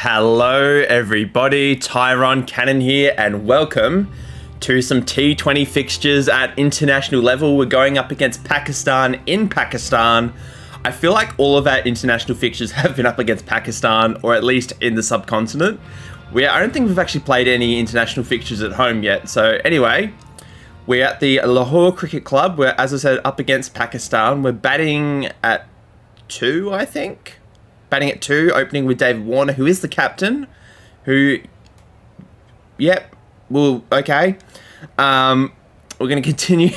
Hello everybody, Tyron Cannon here and welcome to some T20 fixtures at international level. We're going up against Pakistan in Pakistan. I feel like all of our international fixtures have been up against Pakistan, or at least in the subcontinent. I don't think we've actually played any international fixtures at home yet. So anyway, we're at the Lahore Cricket Club. We're, as I said, up against Pakistan. We're batting at 2, I think. Batting at 2, opening with David Warner, who is the captain. Okay. We're going to continue.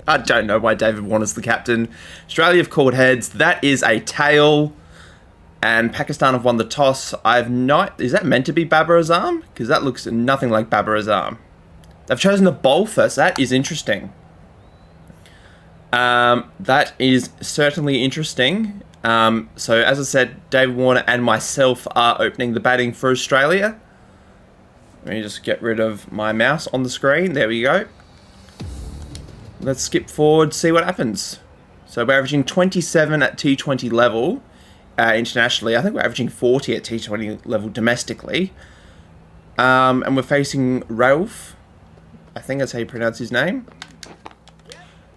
I don't know why David Warner's the captain. Australia have called heads. That is a tail. And Pakistan have won the toss. Is that meant to be Babar Azam? Because that looks nothing like Babar Azam. They've chosen to bowl first. That is interesting. That is certainly interesting. So as I said, David Warner and myself are opening the batting for Australia. Let me just get rid of my mouse on the screen. There we go. Let's skip forward, see what happens. So we're averaging 27 at T20 level internationally. I think we're averaging 40 at T20 level domestically. And we're facing Rauf. I think that's how you pronounce his name.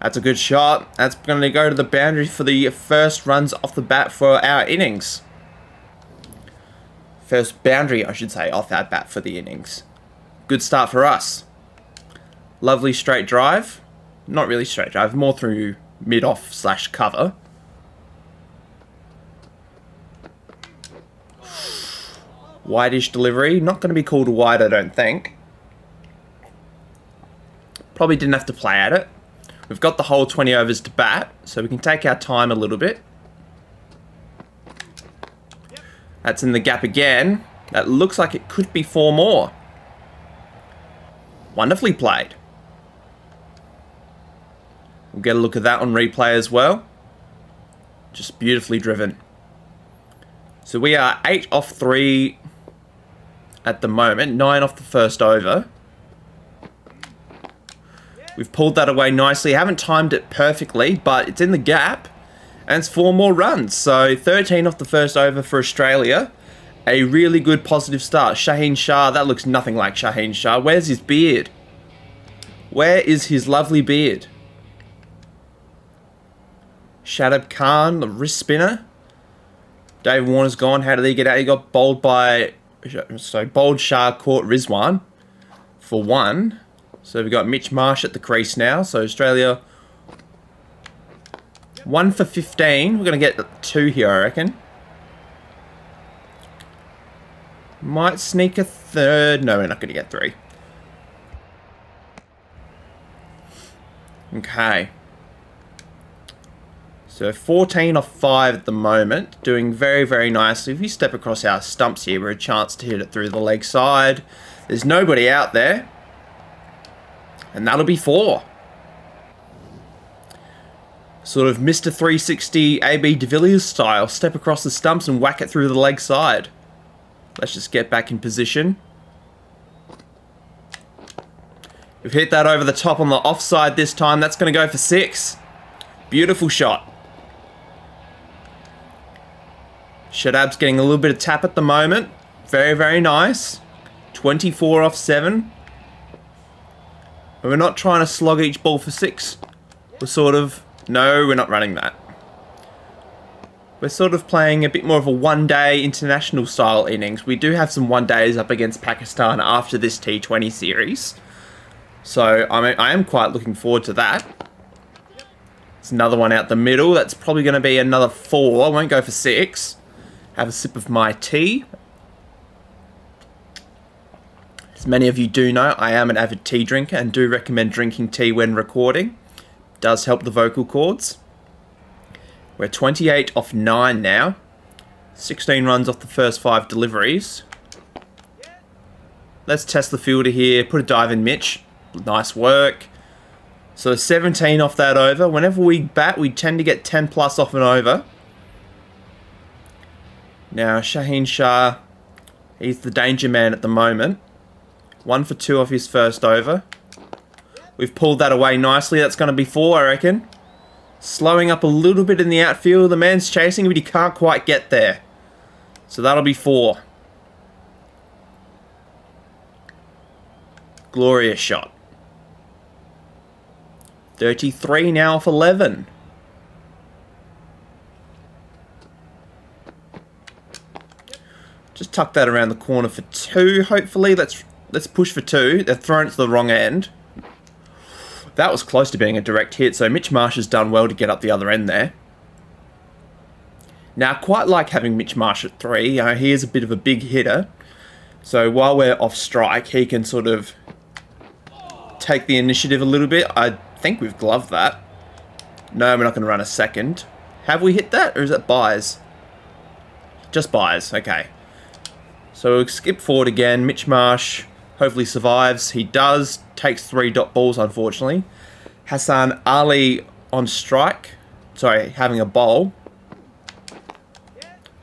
That's a good shot. That's going to go to the boundary for the first runs off the bat for our innings. First boundary, I should say, off our bat for the innings. Good start for us. Lovely straight drive. Not really straight drive, more through mid-off / cover. Wide-ish delivery. Not going to be called wide, I don't think. Probably didn't have to play at it. We've got the whole 20 overs to bat, so we can take our time a little bit. That's in the gap again. That looks like it could be 4 more. Wonderfully played. We'll get a look at that on replay as well. Just beautifully driven. So we are 8 off 3 at the moment, 9 off the first over. We've pulled that away nicely. Haven't timed it perfectly, but it's in the gap. And it's 4 more runs. So 13 off the first over for Australia. A really good positive start. Shaheen Shah, that looks nothing like Shaheen Shah. Where's his beard? Where is his lovely beard? Shadab Khan, the wrist spinner. Dave Warner's gone. How did he get out? He got bowled by... So bowled Shah, caught Rizwan for 1. So we've got Mitch Marsh at the crease now. So Australia, 1 for 15. We're going to get 2 here, I reckon. Might sneak a 3rd. No, we're not going to get 3. Okay. So 14 off 5 at the moment. Doing very, very nicely. If we step across our stumps here, we're a chance to hit it through the leg side. There's nobody out there. And that'll be 4. Sort of Mr. 360 AB de Villiers style. Step across the stumps and whack it through the leg side. Let's just get back in position. We've hit that over the top on the offside this time. That's going to go for 6. Beautiful shot. Shadab's getting a little bit of tap at the moment. Very, very nice. 24 off 7. We're not trying to slog each ball for 6. We're sort of... No, we're not running that. We're sort of playing a bit more of a one-day international style innings. We do have some one-days up against Pakistan after this T20 series. So I am quite looking forward to that. It's another one out the middle. That's probably going to be another 4. I won't go for 6. Have a sip of my tea. As many of you do know, I am an avid tea drinker and do recommend drinking tea when recording. It does help the vocal cords. We're 28 off 9 now. 16 runs off the first 5 deliveries. Let's test the fielder here. Put a dive in, Mitch. Nice work. So 17 off that over. Whenever we bat, we tend to get 10 plus off an over. Now, Shaheen Shah, he's the danger man at the moment. 1 for 2 off his first over. We've pulled that away nicely. That's going to be 4, I reckon. Slowing up a little bit in the outfield. The man's chasing, but he can't quite get there. So that'll be 4. Glorious shot. 33 now off 11. Just tuck that around the corner for 2, hopefully. Let's push for 2. They've thrown it to the wrong end. That was close to being a direct hit, so Mitch Marsh has done well to get up the other end there. Now, I quite like having Mitch Marsh at 3. He is a bit of a big hitter. So while we're off strike, he can sort of take the initiative a little bit. I think we've gloved that. No, we're not going to run a second. Have we hit that, or is that buys? Just buys, okay. So we'll skip forward again. Mitch Marsh hopefully survives. He does. Takes 3 dot balls, unfortunately. Hassan Ali on strike. Sorry, having a bowl.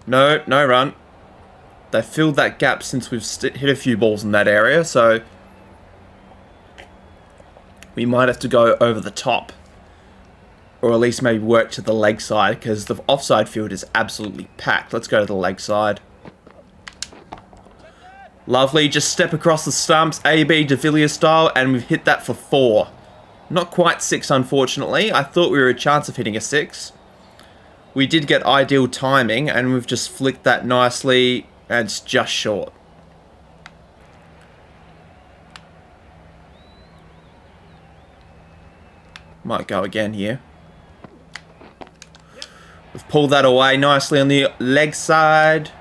No run. They filled that gap since we've hit a few balls in that area, so we might have to go over the top. Or at least maybe work to the leg side, because the offside field is absolutely packed. Let's go to the leg side. Lovely, just step across the stumps, AB de Villiers style, and we've hit that for 4. Not quite 6, unfortunately. I thought we were a chance of hitting a 6. We did get ideal timing, and we've just flicked that nicely, and it's just short. Might go again here. We've pulled that away nicely on the leg side.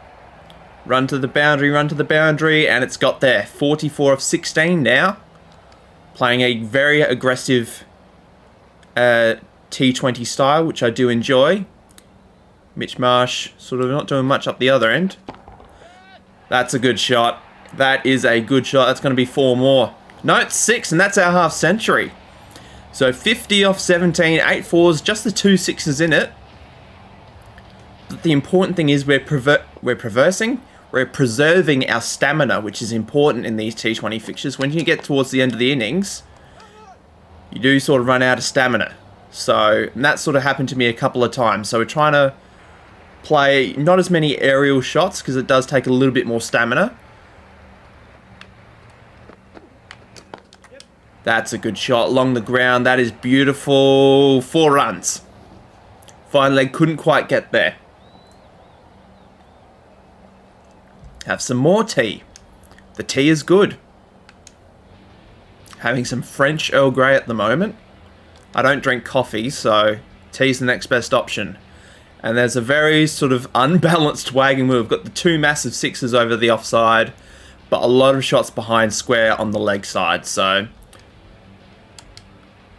Run to the boundary, and it's got there. 44 of 16 now. Playing a very aggressive T20 style, which I do enjoy. Mitch Marsh sort of not doing much up the other end. That's a good shot. That is a good shot. That's going to be 4 more. No, it's 6, and that's our half century. So 50 off 17, 8 4s, just the 2 6s in it. But the important thing is we're preserving our stamina, which is important in these T20 fixtures. When you get towards the end of the innings, you do sort of run out of stamina. So, and that sort of happened to me a couple of times. So we're trying to play not as many aerial shots, because it does take a little bit more stamina. That's a good shot along the ground. That is beautiful. 4 runs. Fine leg couldn't quite get there. Have some more tea. The tea is good. Having some French Earl Grey at the moment. I don't drink coffee, so tea's the next best option. And there's a very sort of unbalanced wagon wheel. We've got the 2 massive 6s over the offside, but a lot of shots behind square on the leg side. So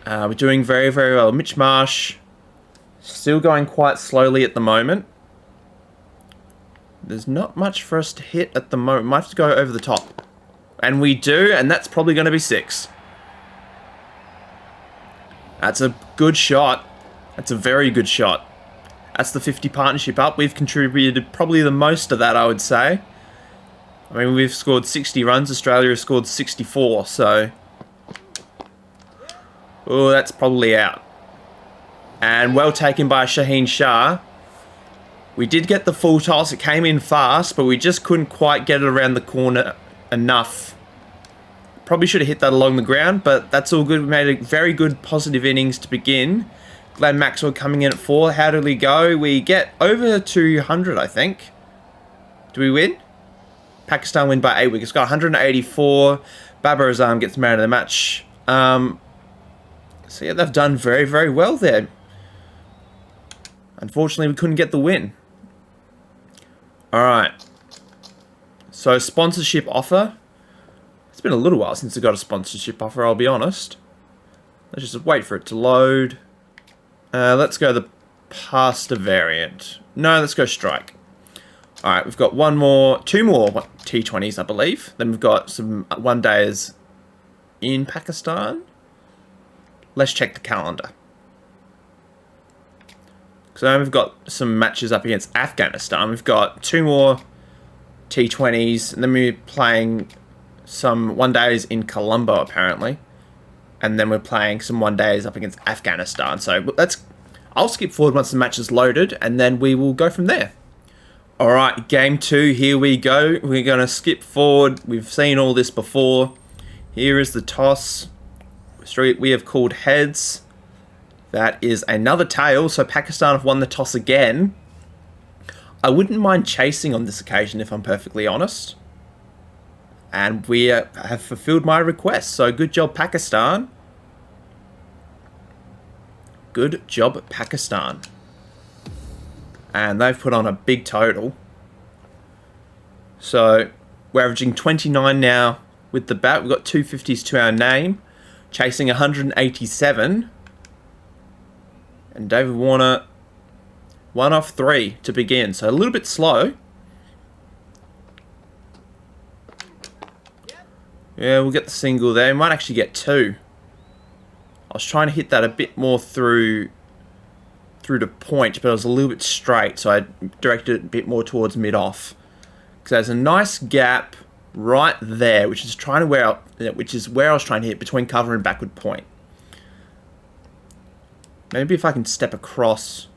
we're doing very, very well. Mitch Marsh still going quite slowly at the moment. There's not much for us to hit at the moment. Might have to go over the top. And we do, and that's probably going to be 6. That's a good shot. That's a very good shot. That's the 50 partnership up. We've contributed probably the most of that, I would say. I mean, we've scored 60 runs. Australia has scored 64, so... Oh, that's probably out. And well taken by Shaheen Shah. We did get the full toss. It came in fast, but we just couldn't quite get it around the corner enough. Probably should have hit that along the ground, but that's all good. We made a very good positive innings to begin. Glenn Maxwell coming in at 4. How did we go? We get over 200, I think. Do we win? Pakistan win by 8 wickets. Got 184. Babar Azam gets man of the match. So yeah, they've done very, very well there. Unfortunately, we couldn't get the win. Alright. So, sponsorship offer. It's been a little while since I got a sponsorship offer, I'll be honest. Let's just wait for it to load. Let's go the pasta variant. No, let's go strike. Alright, we've got 2 more T20's, I believe. Then we've got some 1-days in Pakistan. Let's check the calendar. So we've got some matches up against Afghanistan. We've got 2 more T20's, and then we're playing some 1-days in Colombo, apparently. And then we're playing some 1-days up against Afghanistan. So I'll skip forward once the match is loaded, and then we will go from there. All right, game 2, here we go. We're going to skip forward. We've seen all this before. Here is the toss. We have called heads. That is another tail, so Pakistan have won the toss again. I wouldn't mind chasing on this occasion, if I'm perfectly honest. And we have fulfilled my request, so good job, Pakistan. Good job, Pakistan. And they've put on a big total. So we're averaging 29 now with the bat. We've got 250s to our name. Chasing 187. And David Warner, 1 off 3 to begin. So a little bit slow. Yeah, we'll get the single there. We might actually get 2. I was trying to hit that a bit more through the point, but it was a little bit straight, so I directed it a bit more towards mid-off. Because there's a nice gap right there, which is where I was trying to hit between cover and backward point. Maybe if I can step across.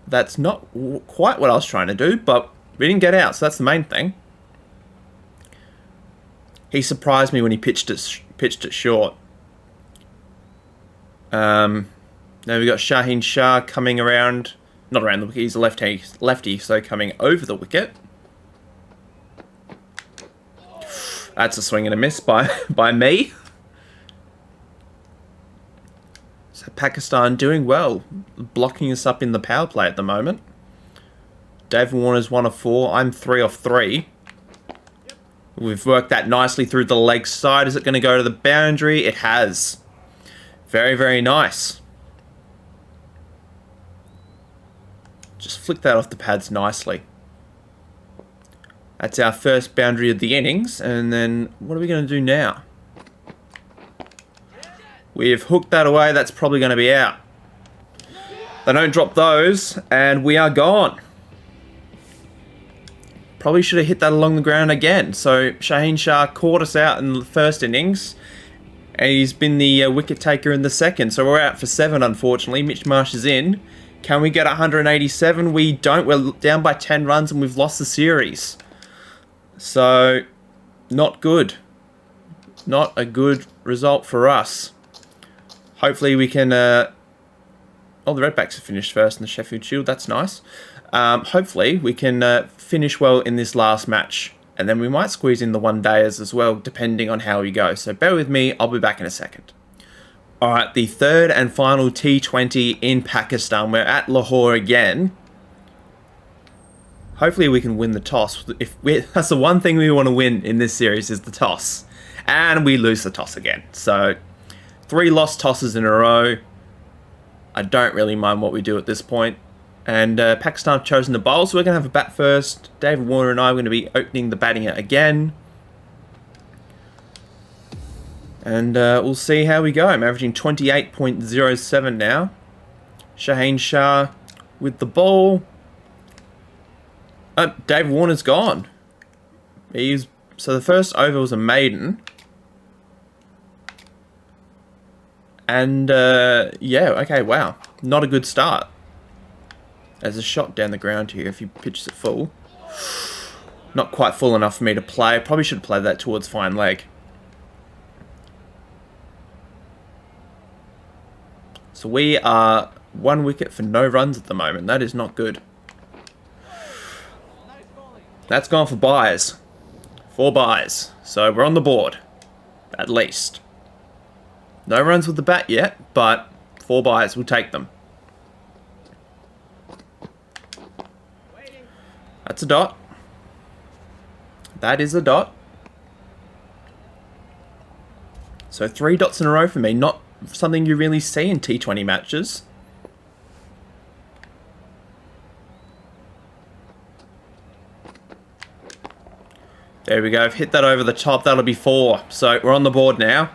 That's not quite what I was trying to do, but we didn't get out, so that's the main thing. He surprised me when he pitched it short. Now we've got Shaheen Shah coming around, not around the wicket, he's a lefty, so coming over the wicket. That's a swing and a miss by me. So Pakistan doing well, blocking us up in the power play at the moment. David Warner's 1 of 4, I'm 3 off 3. We've worked that nicely through the leg side. Is it going to go to the boundary? It has. Very, very nice. Just flick that off the pads nicely. That's our first boundary of the innings. And then what are we going to do now? We've hooked that away. That's probably going to be out. They don't drop those. And we are gone. Probably should have hit that along the ground again. So Shaheen Shah caught us out in the first innings. And he's been the wicket taker in the second. So we're out for 7, unfortunately. Mitch Marsh is in. Can we get 187? We don't. We're down by 10 runs and we've lost the series. So, not good. Not a good result for us. Hopefully we can... the Redbacks have finished first in the Sheffield Shield. That's nice. Hopefully we can finish well in this last match. And then we might squeeze in the one-dayers as well, depending on how we go. So bear with me, I'll be back in a second. Alright, the third and final T20 in Pakistan. We're at Lahore again. Hopefully we can win the toss. That's the one thing we want to win in this series is the toss. And we lose the toss again. So, 3 lost tosses in a row. I don't really mind what we do at this point. And Pakistan have chosen to bowl, so we're going to have a bat first. David Warner and I are going to be opening the batting again. And we'll see how we go. I'm averaging 28.07 now. Shaheen Shah with the ball. David Warner's gone. So the first over was a maiden. And yeah, okay, wow. Not a good start. There's a shot down the ground here if he pitches it full. Not quite full enough for me to play. Probably should play that towards fine leg. So we are 1 wicket for no runs at the moment. That is not good. That's gone for buys. 4 buys. So we're on the board. At least. No runs with the bat yet, but 4 buys. We'll take them. That's a dot. That is a dot. So 3 dots in a row for me. Not something you really see in T20 matches. There we go. I've hit that over the top. That'll be 4. So we're on the board now.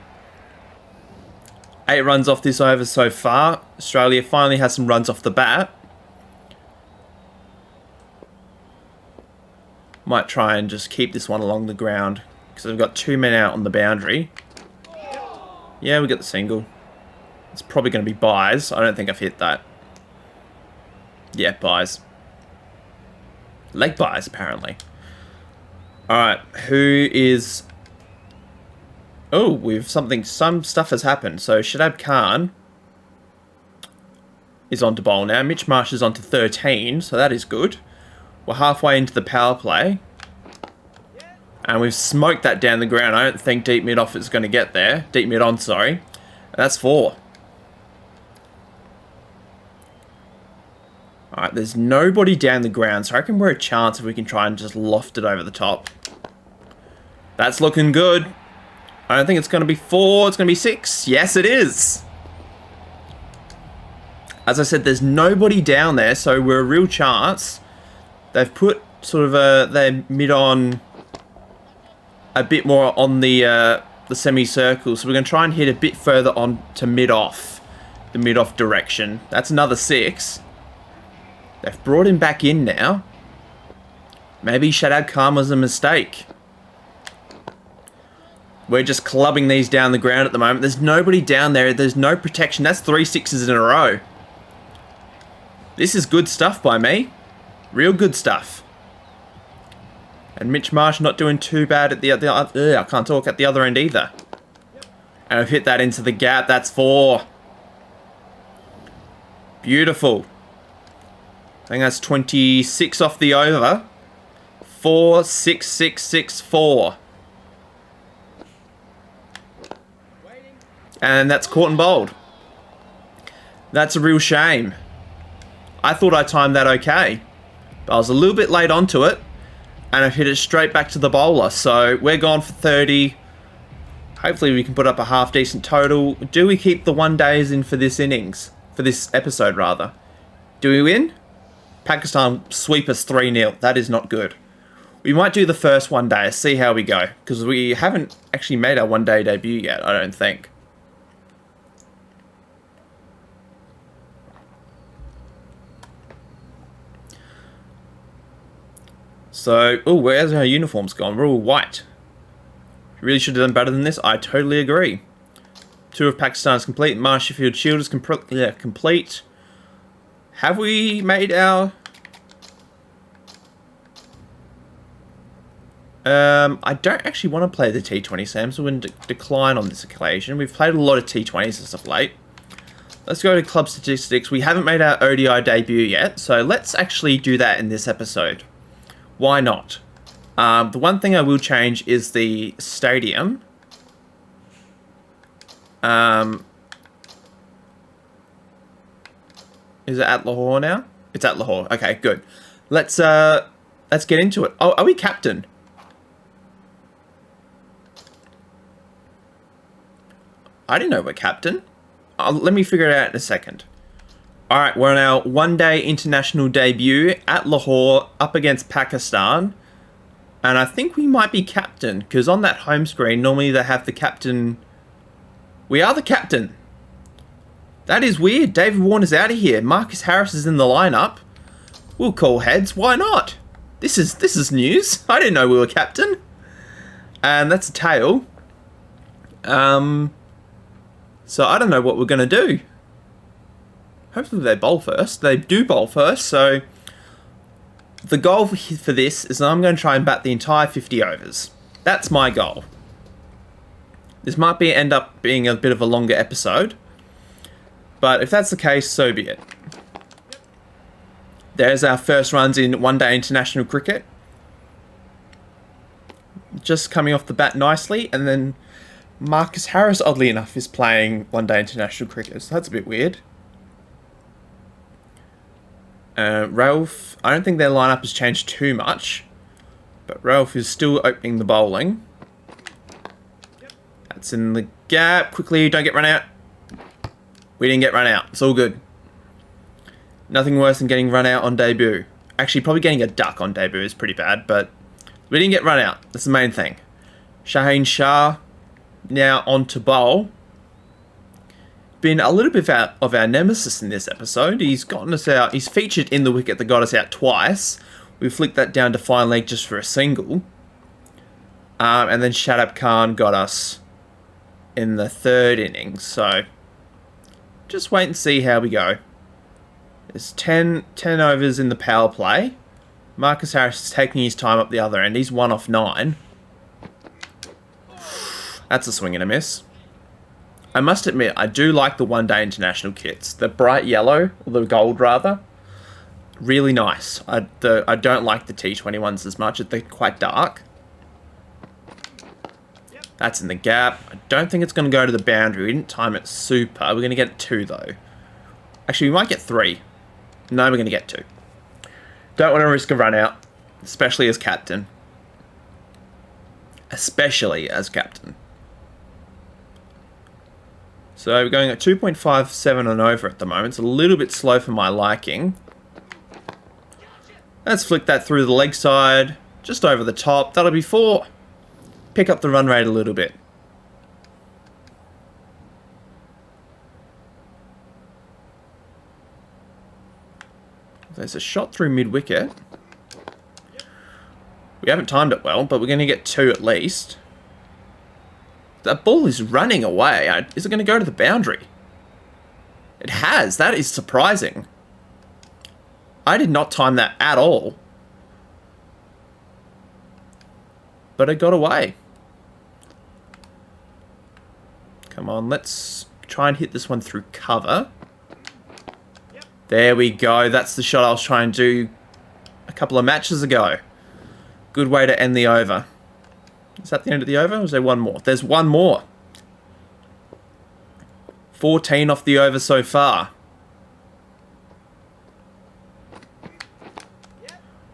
8 runs off this over so far. Australia finally has some runs off the bat. Might try and just keep this one along the ground because I've got 2 men out on the boundary. Yeah, we got the single. It's probably going to be buys. I don't think I've hit that. Yeah, buys. Leg buys, apparently. Alright, who is... Oh, some stuff has happened. So Shadab Khan is on to bowl now. Mitch Marsh is on to 13, so that is good. We're halfway into the power play. And we've smoked that down the ground. I don't think deep mid off is going to get there. Deep mid on, sorry. And that's 4. Alright, there's nobody down the ground, so I reckon we're a chance if we can try and just loft it over the top. That's looking good. I don't think it's going to be 4, it's going to be 6. Yes, it is. As I said, there's nobody down there, so we're a real chance. They've put sort of their mid on a bit more on the semicircle, so we're going to try and hit a bit further on to mid off, the mid off direction. That's another 6. They've brought him back in now. Maybe Shadab Khan was a mistake. We're just clubbing these down the ground at the moment. There's nobody down there. There's no protection. That's 3 6s in a row. This is good stuff by me. Real good stuff. And Mitch Marsh not doing too bad at the other... I can't talk at the other end either. And I've hit that into the gap. That's 4. Beautiful. I think that's 26 off the over. 4, 6, 6, 6, 4. And that's caught and bowled. That's a real shame. I thought I timed that okay. But I was a little bit late onto it. And I've hit it straight back to the bowler. So we're gone for 30. Hopefully we can put up a half decent total. Do we keep the 1 days in for this innings? For this episode, rather. Do we win? Pakistan sweep us 3-0. That is not good. We might do the first 1 day. See how we go. Because we haven't actually made our 1 day debut yet, I don't think. So, oh, where's our uniforms gone? We're all white. Really should have done better than this. I totally agree. 2 of Pakistan's complete. Marshfield Shield is complete. Have we made our... I don't actually want to play the T20, Sam, so we're going to decline on this occasion. We've played a lot of T20s as of late. Let's go to club statistics. We haven't made our ODI debut yet, so let's actually do that in this episode. Why not? The one thing I will change is the stadium. Is it at Lahore now? It's at Lahore. Okay, good. Let's get into it. Oh, are we captain? I didn't know we're captain. Let me figure it out in a second. Alright, we're on our 1 day international debut at Lahore up against Pakistan. And I think we might be captain, because on that home screen, normally they have the captain. We are the captain. That is weird. David Warner's out of here. Marcus Harris is in the lineup. We'll call heads. Why not? This is news. I didn't know we were captain. And that's a tail. So I don't know what we're going to do. Hopefully they bowl first. They do bowl first, so the goal for this is that I'm going to try and bat the entire 50 overs. That's my goal. This might end up being a bit of a longer episode, but if that's the case, so be it. There's our first runs in 1 day international cricket. Just coming off the bat nicely, and then Marcus Harris, oddly enough, is playing 1 day international cricket, so that's a bit weird. Ralph, I don't think their lineup has changed too much, but Ralph is still opening the bowling. That's in the gap. Quickly, don't get run out. We didn't get run out. It's all good. Nothing worse than getting run out on debut. Actually, probably getting a duck on debut is pretty bad, but we didn't get run out. That's the main thing. Shaheen Shah now on to bowl. Been a little bit of our nemesis in this episode. He's gotten us out. He's featured in the wicket that got us out twice. We flicked that down to fine leg just for a single. And then Shadab Khan got us in the 3rd innings. So just wait and see how we go. There's 10 overs in the power play. Marcus Harris is taking his time up the other end. He's 1 off 9. That's a swing and a miss. I must admit, I do like the one-day international kits. The bright yellow, or the gold rather, really nice. I don't like the T20 ones as much. They're quite dark. That's in the gap. I don't think it's going to go to the boundary. We didn't time it super. We're going to get 2 though. Actually, we might get 3. No, we're going to get 2. Don't want to risk a run out, especially as captain. Especially as captain. So we're going at 2.57 and over at the moment. It's a little bit slow for my liking. Let's flick that through the leg side, just over the top. That'll be 4. Pick up the run rate a little bit. There's a shot through mid-wicket. We haven't timed it well, but we're going to get 2 at least. That ball is running away. Is it going to go to the boundary? It has. That is surprising. I did not time that at all. But it got away. Come on, let's try and hit this one through cover. There we go. That's the shot I was trying to do a couple of matches ago. Good way to end the over. Is that the end of the over? Or is there one more? There's one more. 14 off the over so far.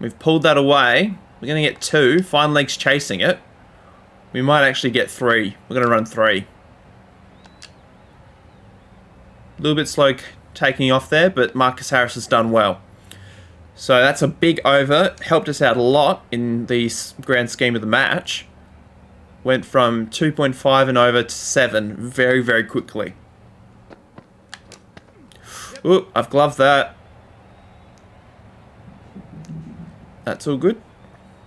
We've pulled that away. We're going to get 2. Fine legs chasing it. We might actually get 3. We're going to run 3. A little bit slow taking off there, but Marcus Harris has done well. So that's a big over. Helped us out a lot in the grand scheme of the match. Went from 2.5 and over to 7 very, very quickly. Ooh, I've gloved that. That's all good.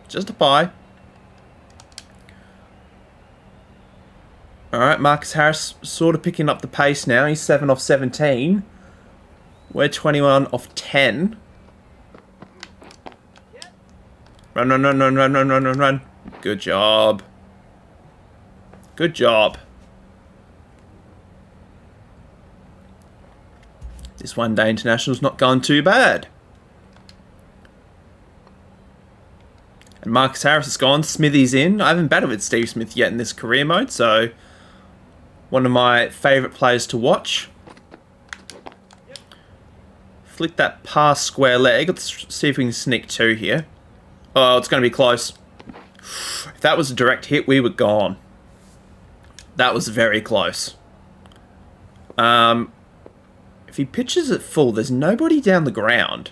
Just a pie. Alright, Marcus Harris sort of picking up the pace now. He's 7 off 17. We're 21 off 10. Run, run, run, run, run, run, run, run, run. Good job. Good job. This one-day international's not gone too bad. And Marcus Harris is gone. Smithy's in. I haven't battled with Steve Smith yet in this career mode, so one of my favourite players to watch. Flick that past square leg. Let's see if we can sneak 2 here. Oh, it's going to be close. If that was a direct hit, we were gone. That was very close. If he pitches it full, there's nobody down the ground.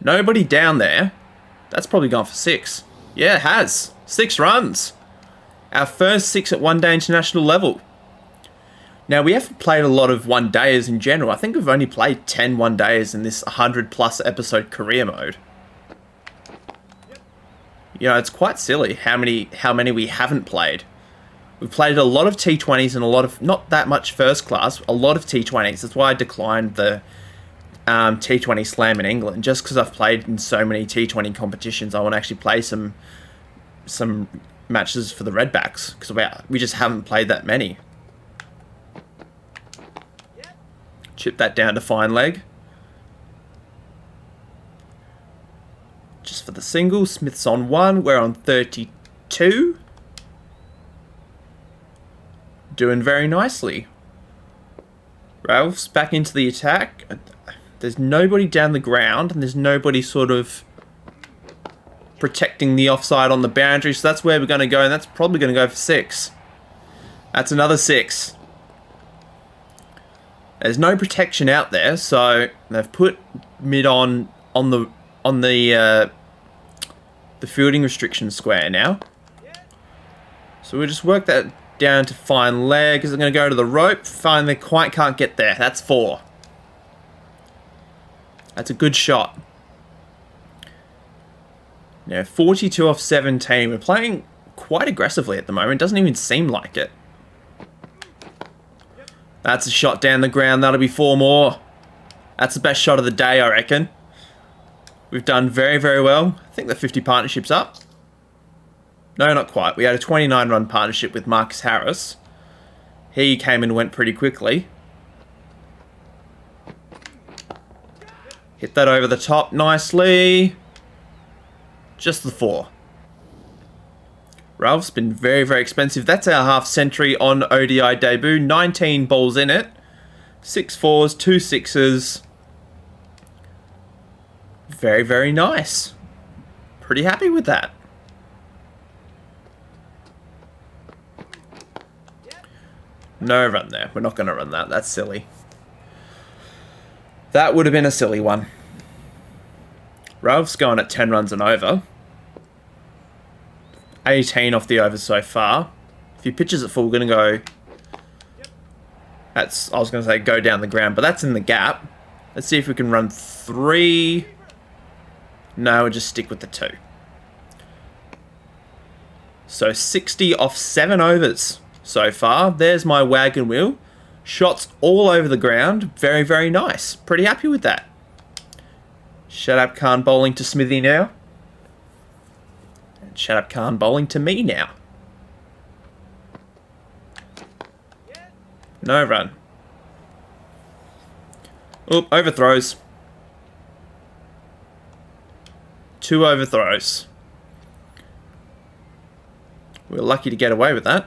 Nobody down there. That's probably gone for 6. Yeah, it has. 6 runs. Our first 6 at one-day international level. Now, we haven't played a lot of one-dayers in general. I think we've only played 10 one-dayers in this 100-plus episode career mode. You know, it's quite silly how many we haven't played. We've played a lot of T20's and a lot of, not that much first class, a lot of T20's. That's why I declined the T20 Slam in England, just because I've played in so many T20 competitions. I want to actually play some matches for the Redbacks, because we just haven't played that many. Chip that down to fine leg. Just for the single, Smith's on 1. We're on 32. Doing very nicely. Ralph's back into the attack. There's nobody down the ground, and there's nobody sort of protecting the offside on the boundary, so that's where we're going to go, and that's probably going to go for 6. That's another 6. There's no protection out there, so they've put mid on the fielding restriction square now. So we'll just work that down to fine leg. Is it going to go to the rope? Fine, they quite can't get there. That's 4. That's a good shot. Now, 42 off 17. We're playing quite aggressively at the moment. Doesn't even seem like it. That's a shot down the ground. That'll be 4 more. That's the best shot of the day, I reckon. We've done very, very well. I think the 50 partnership's up. No, not quite. We had a 29-run partnership with Marcus Harris. He came and went pretty quickly. Hit that over the top nicely. Just the 4. Ralph's been very, very expensive. That's our half century on ODI debut. 19 balls in it. 6 4s, 2 6s. Very, very nice. Pretty happy with that. No run there. We're not going to run that. That's silly. That would have been a silly one. Ralph's going at 10 runs and over. 18 off the over so far. If he pitches it full, we're going to go... I was going to say go down the ground, but that's in the gap. Let's see if we can run 3. No, we'll just stick with the 2. So 60 off 7 overs so far. There's my wagon wheel. Shots all over the ground. Very, very nice. Pretty happy with that. Shut up, Khan bowling to Smithy now. And shut up, Khan bowling to me now. No run. Oop, overthrows. 2 overthrows. We were lucky to get away with that.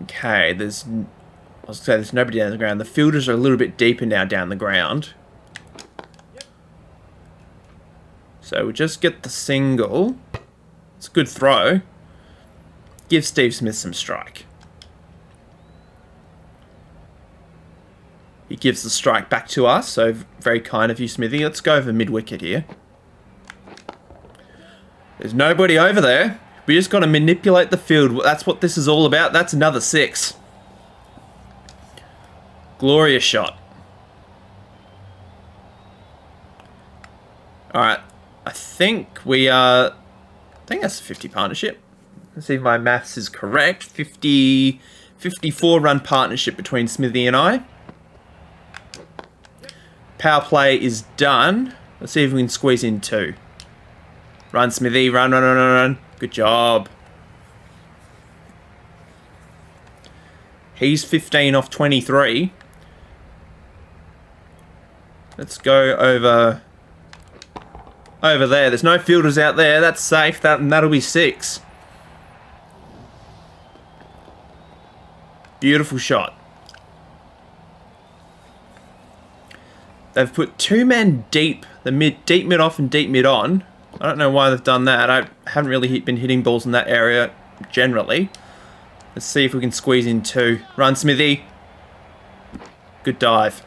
Okay, I was going to say there's nobody down the ground. The fielders are a little bit deeper now down the ground. So we just get the single. It's a good throw. Give Steve Smith some strike. He gives the strike back to us, so very kind of you, Smithy. Let's go over mid-wicket here. There's nobody over there. We just got to manipulate the field. That's what this is all about. That's another 6. Glorious shot. Alright. I think that's a 50 partnership. Let's see if my maths is correct. 54 run partnership between Smithy and I. Power play is done. Let's see if we can squeeze in 2. Run, Smithy. Run, run, run, run, run. Good job. He's 15 off 23. Let's go over there. There's no fielders out there. That's safe. That'll be 6. Beautiful shot. They've put 2 men deep, deep mid off and deep mid on. I don't know why they've done that. I haven't really been hitting balls in that area generally. Let's see if we can squeeze in 2. Run, Smithy. Good dive.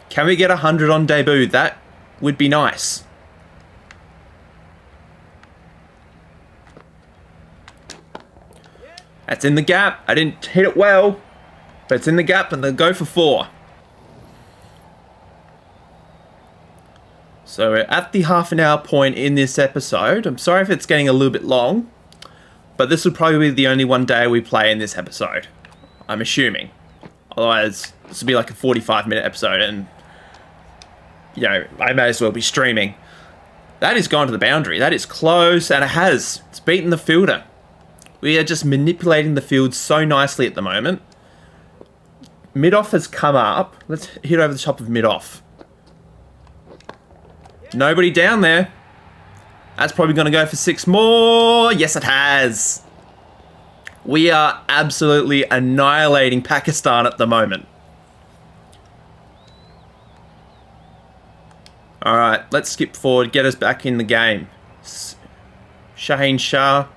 Can we get 100 on debut? That would be nice. That's in the gap. I didn't hit it well, but it's in the gap and they'll go for 4. So we're at the half an hour point in this episode. I'm sorry if it's getting a little bit long, but this will probably be the only one day we play in this episode. I'm assuming. Otherwise, this will be like a 45-minute episode and, you know, I may as well be streaming. That is gone to the boundary. That is close, and it has. It's beaten the fielder. We are just manipulating the field so nicely at the moment. Mid-off has come up. Let's hit over the top of mid-off. Nobody down there. That's probably going to go for 6 more. Yes, it has. We are absolutely annihilating Pakistan at the moment. Alright, let's skip forward. Get us back in the game. Shaheen Shah.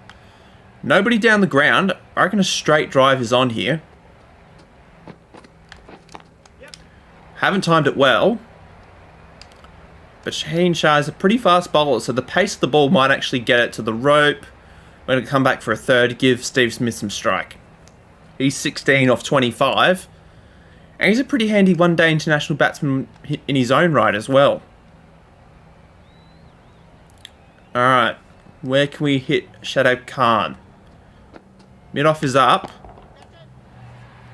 Nobody down the ground. I reckon a straight drive is on here. Haven't timed it well. But Shaheen Shah is a pretty fast bowler, so the pace of the ball might actually get it to the rope. We're going to come back for a third, give Steve Smith some strike. He's 16 off 25. And he's a pretty handy one-day international batsman in his own right as well. Alright, where can we hit Shadab Khan? Mid-off is up.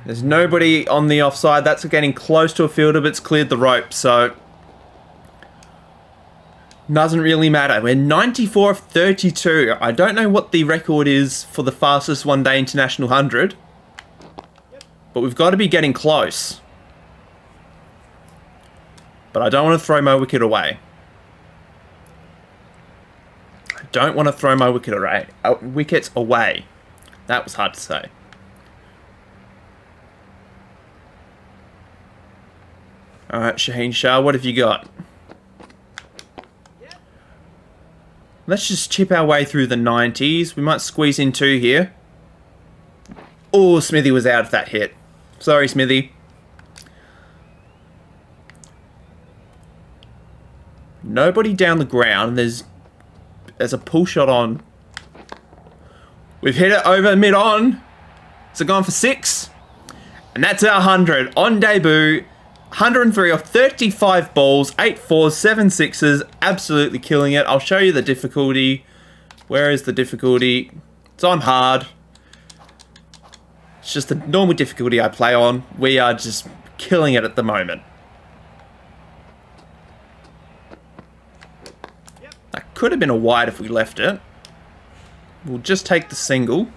There's nobody on the offside. That's getting close to a fielder, but it's cleared the rope, so doesn't really matter. We're 94 of 32. I don't know what the record is for the fastest one-day international 100, but we've got to be getting close. But I don't want to throw my wicket away. I don't want to throw my wickets away. That was hard to say. Alright, Shaheen Shah, what have you got? Let's just chip our way through the 90s. We might squeeze in 2 here. Oh, Smithy was out of that hit. Sorry, Smithy. Nobody down the ground. There's a pull shot on. We've hit it over mid-on. Is it gone for 6? And that's our 100 on debut. 103 off 35 balls, 8 fours, 7 sixes, absolutely killing it. I'll show you the difficulty. Where is the difficulty? It's on hard. It's just the normal difficulty I play on. We are just killing it at the moment. That could have been a wide if we left it. We'll just take the single.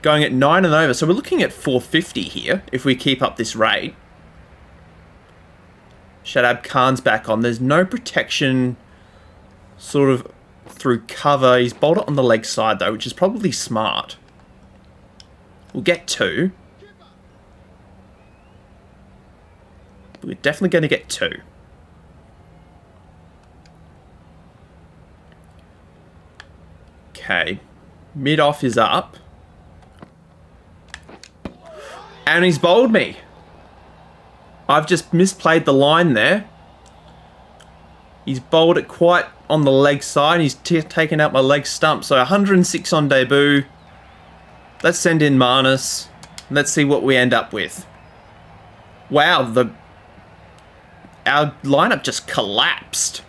Going at 9 and over. So we're looking at 450 here if we keep up this rate. Shadab Khan's back on. There's no protection sort of through cover. He's bowled it on the leg side though, which is probably smart. We'll get 2. We're definitely going to get 2. Okay. Mid-off is up. And he's bowled me. I've just misplayed the line there. He's bowled it quite on the leg side. He's taken out my leg stump. So 106 on debut. Let's send in Marnus. Let's see what we end up with. Wow, our lineup just collapsed.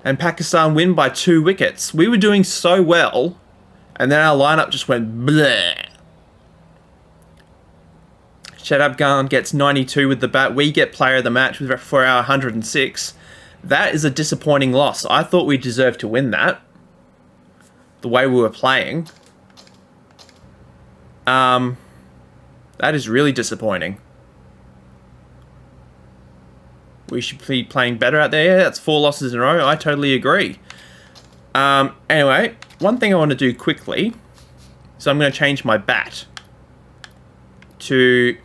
And Pakistan win by 2 wickets. We were doing so well. And then our lineup just went bleh. Shadab Khan gets 92 with the bat. We get player of the match for our 106. That is a disappointing loss. I thought we deserved to win that. The way we were playing. That is really disappointing. We should be playing better out there. Yeah, that's 4 losses in a row. I totally agree. Anyway, one thing I want to do quickly. So I'm going to change my bat to...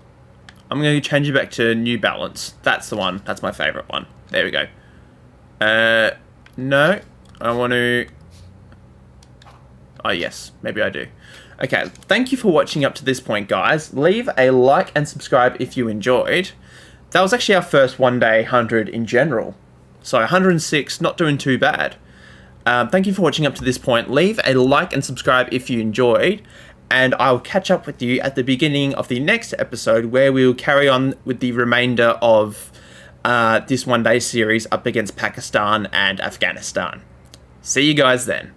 I'm going to change it back to New Balance. That's the one. That's my favourite one. There we go. No. I want to... Oh, yes. Maybe I do. Okay. Thank you for watching up to this point, guys. Leave a like and subscribe if you enjoyed. That was actually our first one-day 100 in general. So 106, not doing too bad. Thank you for watching up to this point. Leave a like and subscribe if you enjoyed. And I'll catch up with you at the beginning of the next episode where we'll carry on with the remainder of this one-day series up against Pakistan and Afghanistan. See you guys then.